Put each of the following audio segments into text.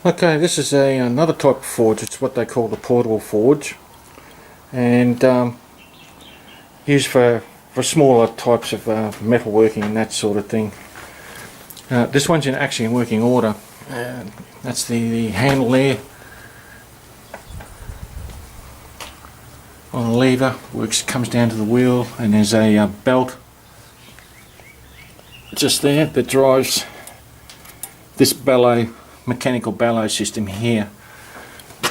Okay, this is another type of forge. It's what they call the portable forge, and used for smaller types of metalworking and that sort of thing. This one's actually in working order. That's the handle there on the lever, comes down to the wheel, and there's a belt just there that drives this mechanical bellows system here,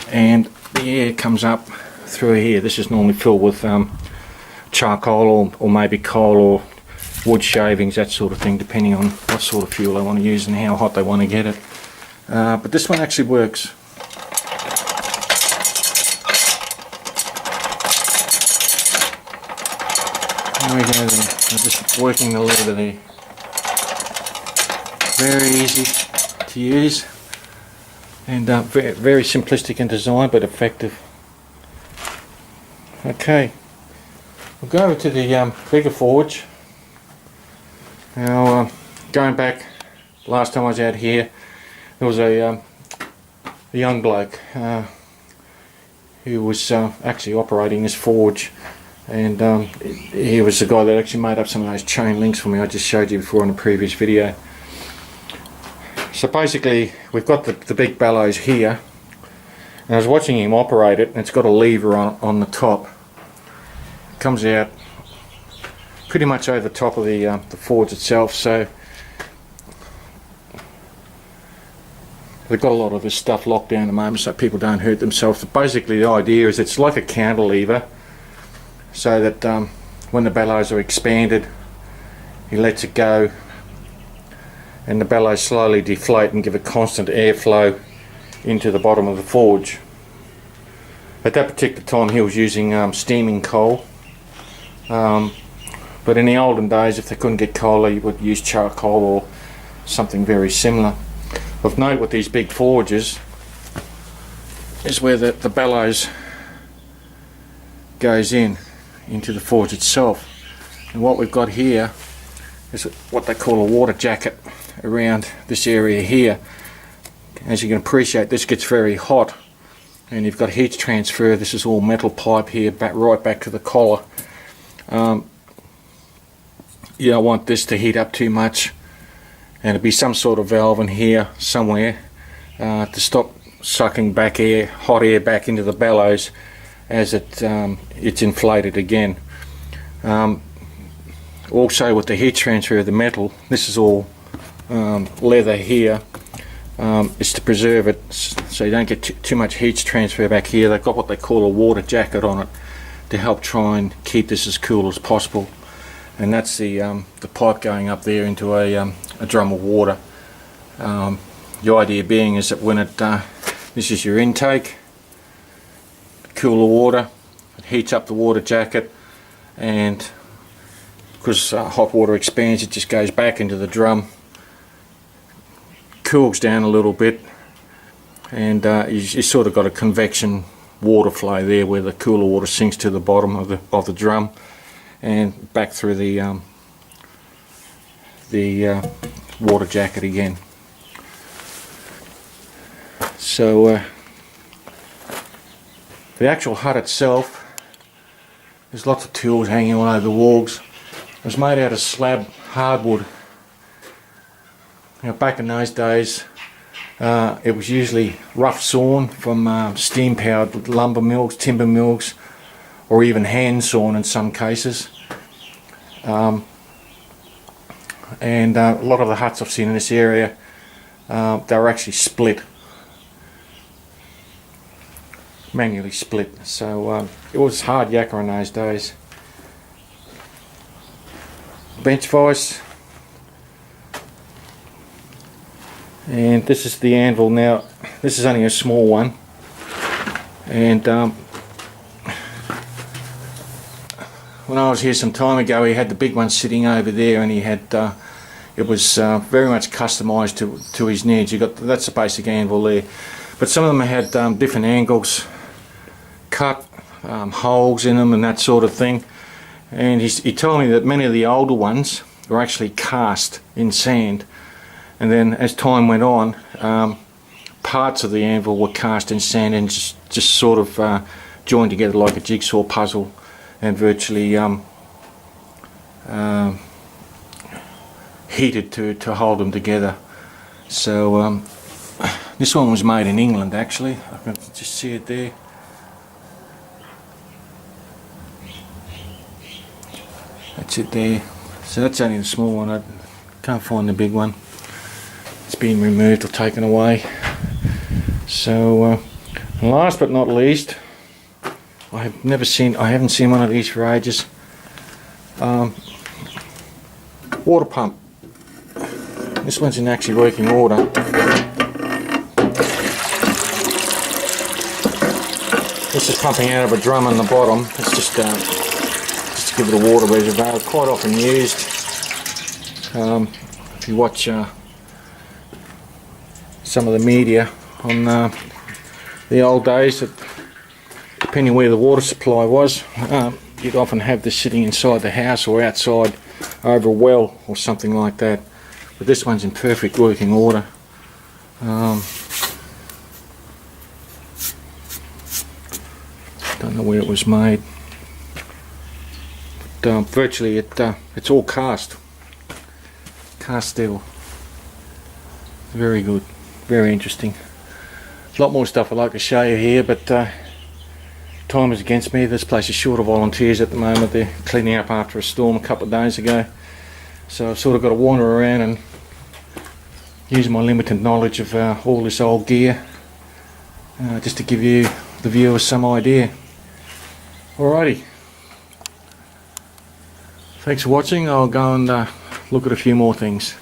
and the air comes up through here. This is normally filled with charcoal or maybe coal or wood shavings, that sort of thing, depending on what sort of fuel they want to use and how hot they want to get it. But this one actually works. There we go then. I'm just working the lever there. Very easy to use, and very simplistic in design but effective. Okay, we'll go over to the bigger forge. Now, going back, last time I was out here, there was a young bloke who was actually operating this forge, and he was the guy that actually made up some of those chain links for me I just showed you before in a previous video. So basically, we've got the big bellows here, and I was watching him operate it, and it's got a lever on the top. It comes out pretty much over the top of the forge itself, so they've got a lot of this stuff locked down at the moment so people don't hurt themselves. But basically the idea is it's like a cantilever, so that when the bellows are expanded, he lets it go, and the bellows slowly deflate and give a constant airflow into the bottom of the forge. At that particular time he was using steaming coal, but in the olden days, if they couldn't get coal, they would use charcoal or something very similar. Of note with these big forges is where the bellows goes into the forge itself, and what we've got here is what they call a water jacket around this area here. As you can appreciate, this gets very hot, and you've got heat transfer. This is all metal pipe here, right back to the collar. You don't want this to heat up too much, and there'll be some sort of valve in here somewhere to stop sucking back hot air back into the bellows as it's inflated again. Also, with the heat transfer of the metal, this is all leather here, is to preserve it so you don't get too much heat transfer back here. They've got what they call a water jacket on it to help try and keep this as cool as possible, and that's the pipe going up there into a drum of water. The idea being is that when this is your intake, cool the water, it heats up the water jacket, and because hot water expands, it just goes back into the drum, cools down a little bit, and you sort of got a convection water flow there where the cooler water sinks to the bottom of the drum and back through the water jacket again. So the actual hut itself, there's lots of tools hanging all over the walls. It was made out of slab hardwood. Now, back in those days, it was usually rough sawn from steam-powered lumber mills, timber mills, or even hand sawn in some cases. And a lot of the huts I've seen in this area, they were actually split, manually split. So it was hard yakka in those days. Bench vise, and this is the anvil. Now this is only a small one, and when I was here some time ago, he had the big one sitting over there, and he had it was very much customised to his needs. That's the basic anvil there, but some of them had different angles cut, holes in them and that sort of thing. And he told me that many of the older ones were actually cast in sand, and then as time went on, parts of the anvil were cast in sand and just sort of joined together like a jigsaw puzzle, and virtually heated to hold them together. So this one was made in England actually. I can just see it there. That's it there. So that's only the small one. I can't find the big one. It's been removed or taken away. So last but not least, I haven't seen one of these for ages. Water pump. This one's in actually working order. This is pumping out of a drum on the bottom. It's just to give it a water reservoir. Quite often used. If you watch some of the media on the old days, that depending where the water supply was, you'd often have this sitting inside the house or outside over a well or something like that. But this one's in perfect working order. Don't know where it was made. But, virtually it's all cast steel. Very good, very interesting. A lot more stuff I'd like to show you here, but time is against me. This place is short of volunteers at the moment. They're cleaning up after a storm a couple of days ago, so I've sort of got to wander around and use my limited knowledge of all this old gear just to give you, the viewers, some idea. Alrighty, thanks for watching. I'll go and look at a few more things.